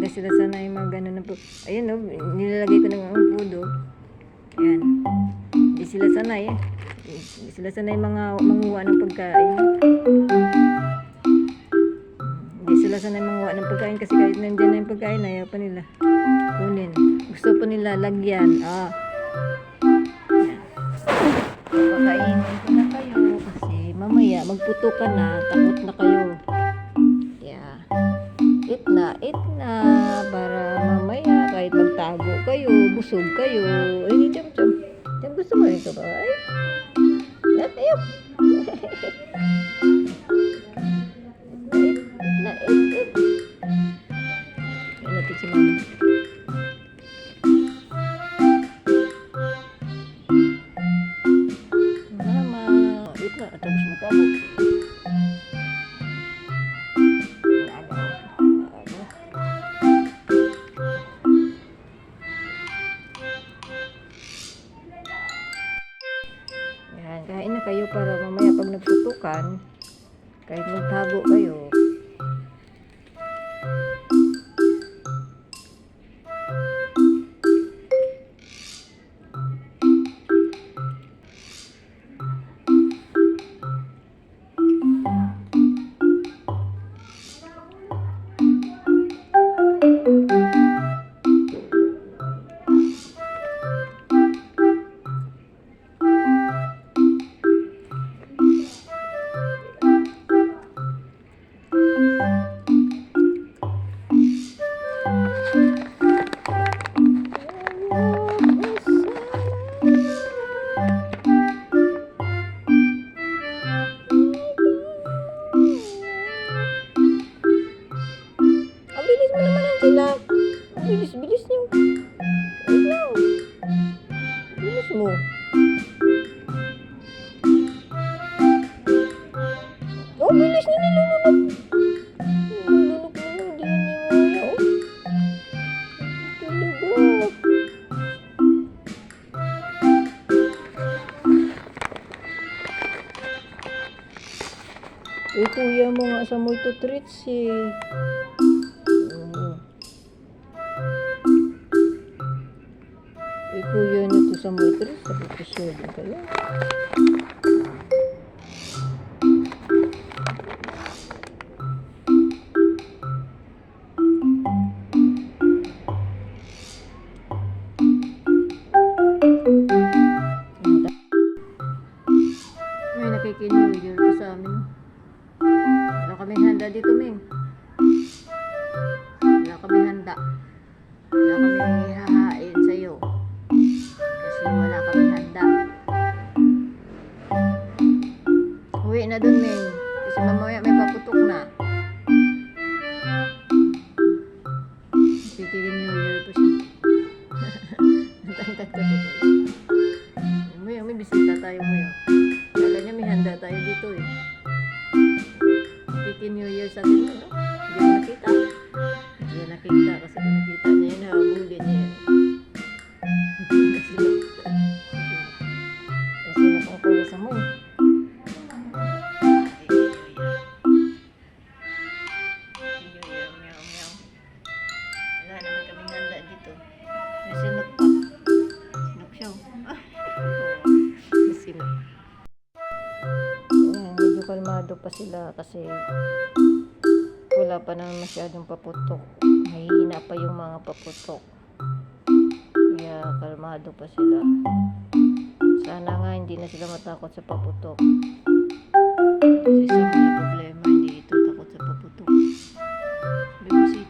na sila sanay mag ano na po. Ayun oh, nilalagay ko ng food oh. Ayan. Hindi sila sanay eh. Hindi sila sanay manguha ng pagkain. Hindi sila sanay manguha ng pagkain kasi kahit nandiyan na yung pagkain, ayaw pa nila kunin. Gusto pa nila lagyan. Ah. Pakainin ko na kayo kasi mamaya magputukan na, takot na kayo. Yeah. Eat na para mamaya kahit magtago kayo, busog kayo. Ay, jam. Jam, gusto mo ito ba? Ay. Ayaw. Eat. Yan natin si mama. Tapos magtago. Yan, kain na kayo para mamaya pag nagputukan, kahit magtago kayo. Bilis niyo. Ayaw. Bilis mo. Oh, bilis na nilulunok. Nilulunok mo. Hindi yan yung ayaw. Talaga. Eh, kuya mo nga sa multo treats eh. Kuya nito sa motor, sa profesyon kayo. May nakikinig pa sa amin. Wala kaming handa dito, Ming. Wala kaming handa. Wala kaming hahain sa'yo. Wala kami handa. Uwi na dun, Ming. Kasi mamaya may paputok na. Titigin New Year pa siya. Tangkat ka pa po. May bisita tayo ngayon. Kala niya may handa tayo dito eh. Titigin New Year sa atin, no? Hindi mo nakita. Hindi nakita kasi kung nakita niya yun, habulin niya yun. Sa mo eh. Wala naman kaming handa dito. May sinok pa. Sinok siya. Sinok. Medyo kalmado pa sila kasi wala pa naman masyadong paputok. Mahihina pa yung mga paputok. Kaya kalmado pa sila. Sana nga hindi na sila matakot sa paputok. Kasi sa mga problema, hindi ito takot sa paputok. Baby,